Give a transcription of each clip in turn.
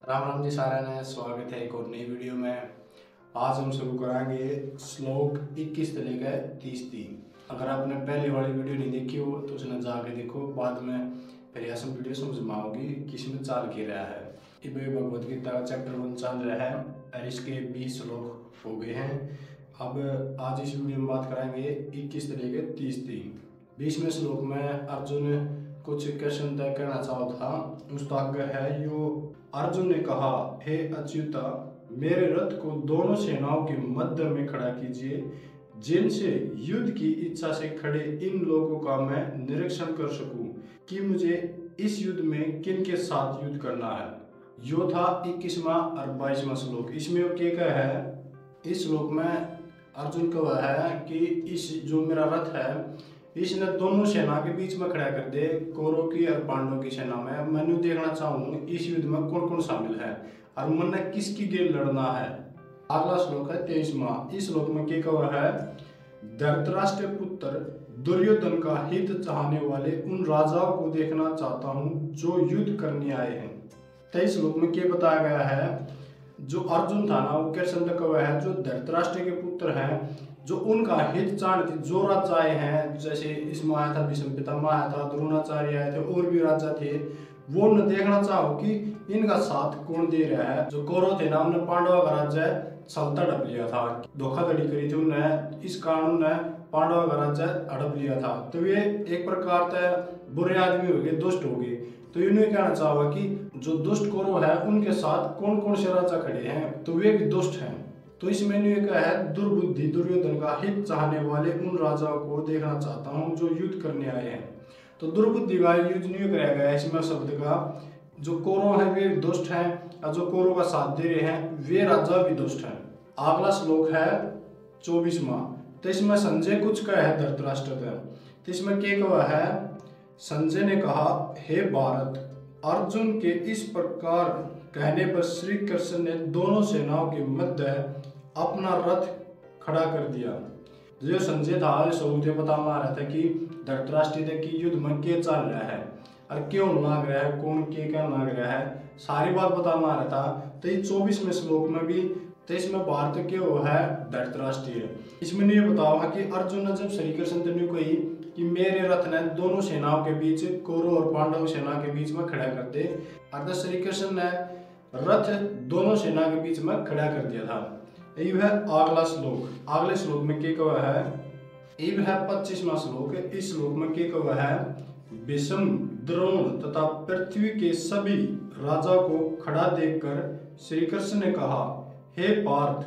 राम राम जी सारे ने स्वागत है एक और नई वीडियो में। आज हम शुरू कराएंगे श्लोक 21 से लेकर 30 तक। अगर आपने पहले वाली वीडियो नहीं देखी हो तो उसने जाके देखो, बाद में फिर यह सब वीडियो समझ में आओगी किसमें चाल के रहा है। इबे भगवद गीता का चैप्टर 1 चल रहा है और इसके 20 श्लोक हो गए हैं। अब आज इस वीडियो में बात कराएंगे 21 से लेकर 30 तक। 20वें श्लोक में अर्जुन कुछ क्वेश्चन तय करना चाहा था, उस आगे है यो। अर्जुन ने कहा, हे अच्युता, मेरे रथ को दोनों सेनाओं के मध्य में खड़ा कीजिए, जिनसे युद्ध की इच्छा से खड़े इन लोगों का मैं निरीक्षण कर सकूं कि मुझे इस युद्ध में किन के साथ युद्ध करना है। यो था 21वां और 22वां श्लोक। इसमें वो क्या है, इस श्लोक में अर्जुन कहा है कि इस जो मेरा रथ है इसने दोनों सेना के बीच में खड़ा कर दे, कौरव की और पांडवों की सेना में। मैं देखना चाहूँ इस युद्ध में कौन कौन शामिल है और मन किसकी गेल लड़ना है। अगला श्लोक है 23वां। इस श्लोक में क्या कहा है, धृतराष्ट्र पुत्र दुर्योधन का हित चाहने वाले उन राजाओं को देखना चाहता हूँ जो युद्ध करने आए हैं। 23 श्लोक में क्या बताया गया है, जो अर्जुन था ना वो कृष्ण तक हुआ है, जो धृतराष्ट्र के पुत्र हैं, जो उनका हित चाहते जो राजा आए हैं, जैसे इसमें आया था भीष्म पितामह आया था, द्रोणाचार्य आए थे और भी राजा थे, वो न देखना चाहो कि इनका साथ कौन दे रहा है। जो कौरव थे ना उन्होंने पांडवा का राज्य छलता हड़प लिया था, धोखाधड़ी करी थी उन्होंने, इस कारण ने पांडवा का राज्य हड़प लिया था। तो ये एक प्रकार से बुरे आदमी हो गए, दुष्ट हो गए। तो इन्हें कहना चाहोगा कि जो दुष्ट कौरव है उनके साथ कौन कौन से राजा खड़े हैं, तो वे भी दुष्ट हैं। तो इसमें इन्हें कहा है, दुर्बुद्धि दुर्योधन का हित चाहने वाले उन राजाओं को देखना चाहता हूँ जो युद्ध करने आए हैं। तो दुर्बुद्धि का यूज नहीं कराया गया इसमें शब्द का। जो कौरव है वे दुष्ट हैं और जो कौरव का साथ दे रहे हैं वे राजा भी दुष्ट हैं। अगला श्लोक है 24वां। तो इसमें संजय कुछ कहा है धृतराष्ट्र का। तो इसमें क्या कहा है, संजय ने कहा, हे भारत, अर्जुन के इस प्रकार कहने पर श्री कृष्ण ने दोनों सेनाओं के मध्य अपना रथ खड़ा कर दिया। जो संजय था सबूत बता रहा था कि धृतराष्ट्र की युद्ध में क्या चल रहा है और क्यों लाग रहा है, कौन क्या लाग रहा है, सारी बात बता रहा था। तो ये 24वें श्लोक में भी, तो इसमें भारत क्या हुआ है, धृतराष्ट्र। इसमें ये बताओ कि अर्जुन ने जब श्री कृष्ण ने कही कि मेरे रथ ने दोनों सेनाओं के बीच, कौरव और पांडव सेना के बीच में खड़ा कर दे, अर्थात श्री कृष्ण ने रथ दोनों सेना के बीच में खड़ा कर दिया था। ये है अगला श्लोक। अगले श्लोक में क्या कहा है, ये है 25वां श्लोक। इस श्लोक में क्या कहा है, भीष्म, द्रोण तथा पृथ्वी के सभी राजा को खड़ा देखकर श्री कृष्ण ने कहा, हे पार्थ,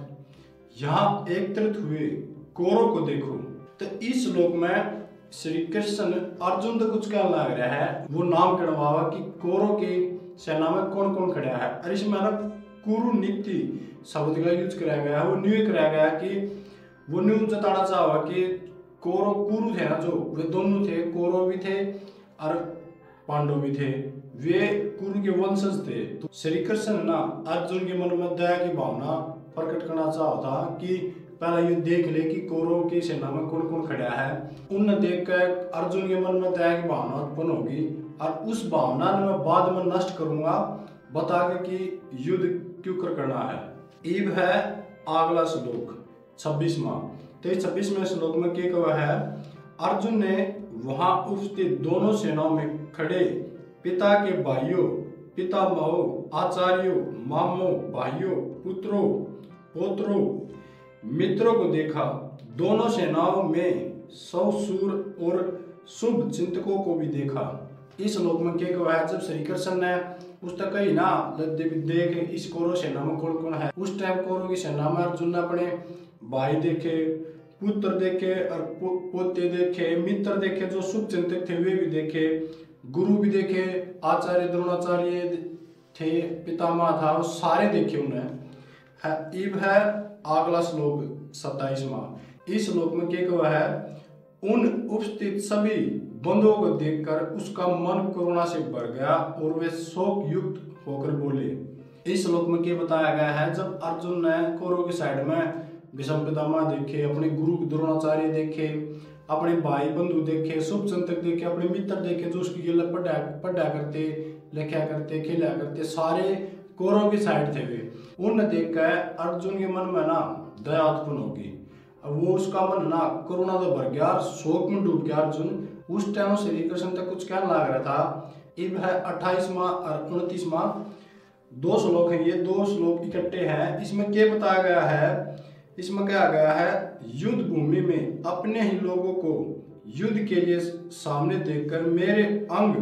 यहाँ एकत्रित हुए कौरव को देखो। तो इस श्लोक में श्री कृष्ण अर्जुन तो कुछ क्या लग रहा है, वो नाम कड़वावा कि कौरव की सेना में कौन कौन खड़ा है। और इसमें ना कुरु नीति शब्द का यूज कराया गया है। वो न्यू कराया गया कि वो न्यू जताना चाहा कि कौरव कुरु थे ना, जो वे दोनों थे, कौरव भी थे और पांडव भी थे, वे कुरु के वंशज थे। तो श्री कृष्ण ना अर्जुन के मन में दया की भावना प्रकट करना चाहा था कि पहले ये देख ले कि कौरव की सेना में कौन कौन खड़ा है। उन्हें देख कर अर्जुन के मन में दया की भावना उत्पन्न होगी और उस भावना ने मैं बाद में नष्ट करूंगा, बता के कि युद्ध क्यों करना है। ईब है अगला श्लोक 26वां। तो 26वें श्लोक में क्या कहा है, अर्जुन ने वहां उपस्थित दोनों सेनाओं में खड़े पिता के भाइयों, पितामहों, आचार्यों, मामों, भाइयों, पुत्रों, पोत्रों, मित्रों को देखा। दोनों सेनाओं में 100 शूर और शुभ चिंतकों को भी देखा। इस श्लोक में क्या कहा है, जब श्री कृष्ण ने उस तक कही ना देख इस कौरव सेना में कौन कौन है, उस टाइम कौरव की सेना में अर्जुन ने अपने भाई देखे, पुत्र देखे और पोते देखे, मित्र देखे, जो शुभ चिंतक थे वे भी देखे, गुरु भी देखे, आचार्य द्रोणाचार्य थे, पितामह था, वो सारे देखे उन्हें। इब है अगला श्लोक 27वां। इस श्लोक में क्या कहा है, उन उपस्थित सभी बंधुओं को देखकर उसका मन करुणा से भर गया और वे शोक युक्त होकर बोले। इस श्लोक में क्या बताया गया है, जब अर्जुन ने कौरव की साइड में भीष्म पितामह देखे, अपने गुरु द्रोणाचार्य देखे, अपने भाई बंधु देखे, शुभ चिंतक देखे, अपने मित्र देखे जो उसकी पढ़ा करते, लिखा करते, खेला करते, सारे कौरव की साइड थे वे। उन्हें देख कर अर्जुन के मन में ना दया उत्पन्न होगी। अब वो उसका मन ना करुणा तो भर गया और शोक में डूब गया अर्जुन। उस टाइम श्री कृष्ण तक कुछ कहने लग रहा था। इब है 28वां और 29वां, 2 श्लोक है, ये 2 श्लोक इकट्ठे हैं। इसमें क्या बताया गया है, इसमें क्या गया है, युद्ध भूमि में अपने ही लोगों को युद्ध के लिए सामने देखकर मेरे अंग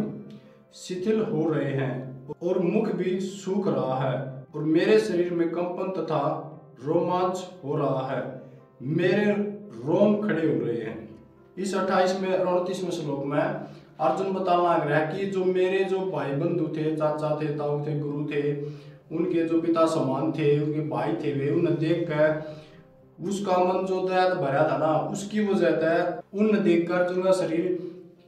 शिथिल हो रहे हैं और मुख भी सूख रहा है और मेरे शरीर में कंपन तथा रोमांच हो रहा है, मेरे रोम खड़े हो रहे हैं। इस 28वें और 29वें श्लोक में अर्जुन बताना लग रहा है कि जो मेरे जो भाई बंधु थे, चाचा थे, ताऊ थे, गुरु थे, उनके जो पिता समान थे, उनके भाई थे, वे उन्हें देख कर उसका मन जो दया भरा था ना, उसकी वजह से उन्हें देखकर अर्जुन का शरीर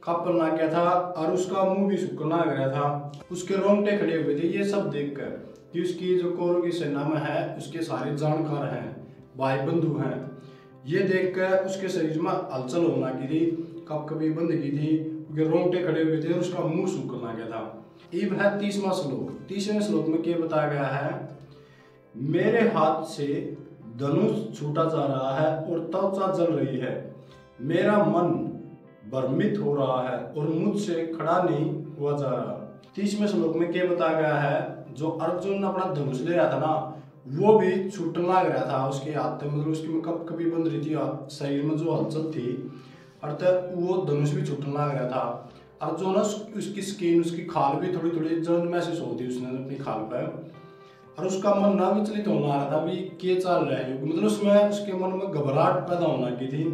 कांपने लग गया था और उसका मुंह भी सूखने लग रहा था, उसके रोंगटे खड़े हुए थे। ये सब देखकर कि उसकी जो कौरव की सेना में है उसके सारे जानकार हैं, भाई बंधु हैं, ये देखकर उसके शरीर में हलचल होने लगी थी, कपकपी बंद की थी, उसके रोंगटे खड़े हुए थे और उसका मुंह सूखने लग गया था। इब है 30वां श्लोक। 30वें श्लोक में क्या बताया गया है, मेरे हाथ से धनुष छूटा जा रहा है और त्वचा जल रही है, मेरा मन भ्रमित हो रहा है और मुझसे खड़ा नहीं हुआ जा रहा। 30वें श्लोक में क्या बताया गया है, जो अर्जुन अपना धनुष ले रहा था ना, वो भी छूटने लग रहा था उसके हाथ में, मतलब उसकी कपकपी बंद रही थी, शरीर में जो हलचल थी, अर्थात वो धनुष भी छूटने लग रहा था। अर्जुन उसकी स्किन, उसकी खाल भी थोड़ी थोड़ी जलन महसूस होती उसने अपनी खाल पर, और उसका मन ना विचलित होने लगा था भी क्या चल रहा है, मतलब उसमें उसके मन में घबराहट पैदा होने लगी थी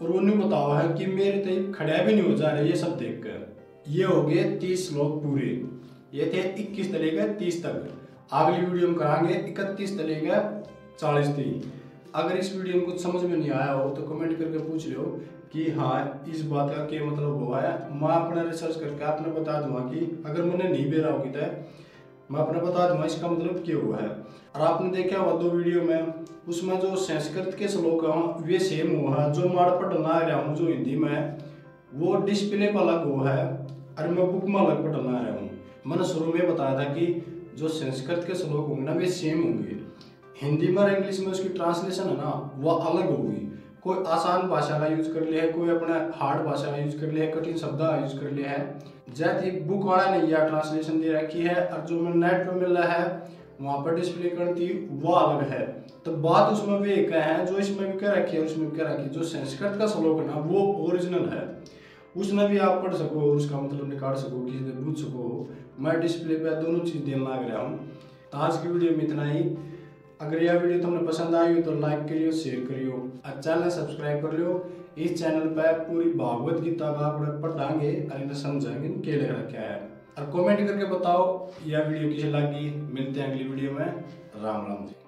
और वो नहीं बताया है कि मेरे तय खड़ा भी नहीं हो जा रहा है। ये सब देखकर ये हो गए 30 श्लोक पूरे। ये थे 21 से लेकर 30 तक। अगली वीडियो में कराएंगे 31 से लेकर 40 तक। अगर इस वीडियो में कुछ समझ में नहीं आया हो तो कमेंट करके पूछ लो कि हाँ इस बात का क्या मतलब हुआ है। मैं अपना रिसर्च करके आपने बता दूंगा कि अगर मैंने नहीं बेरा होगी तो मैं अपने बता दूंगा इसका मतलब क्या हुआ है। और आपने देखा हुआ 2 वीडियो में, उसमें जो संस्कृत के श्लोक हैं वे सेम हुआ है, जो मैं पढ़ना आ रहा हूँ जो हिंदी में वो डिस्प्ले पर अलग हुआ है और मैं बुक में अलग पढ़ना आ रहा हूँ। मैंने शुरू में बताया था कि जो संस्कृत के श्लोक होंगे ना वे सेम होंगे, हिंदी में और इंग्लिश में उसकी ट्रांसलेशन है ना वह अलग होगी। कोई आसान भाषा का यूज कर लिया है, कोई अपने हार्ड भाषा का यूज कर लिया है, कठिन शब्द का यूज कर लिया है। जैसे बुक वाला ने यह ट्रांसलेशन दे रखी है और जो मैं नेट पे मिल रहा है वहाँ पर डिस्प्ले करती वो अलग है। तो बात उसमें भी एक है, जो इसमें भी कह रखी है उसमें भी कह रखी है। जो संस्कृत का श्लोक है ना वो ओरिजिनल है, उसमें भी आप पढ़ सको, उसका मतलब निकाल सको, किसी से पूछ सको। मैं डिस्प्ले पे दोनों चीज़ देने लग रहा हूँ। तो आज की वीडियो में इतना ही। अगर यह वीडियो तुमने पसंद आई हो तो लाइक करियो, शेयर करियो और चैनल सब्सक्राइब कर लियो। इस चैनल पर पूरी भागवत गीता का पढ़ाएंगे और इन्हें समझाएंगे क्या लिख रखा है। और कमेंट करके बताओ यह वीडियो कैसी लगी। मिलते हैं अगली वीडियो में। राम राम जी।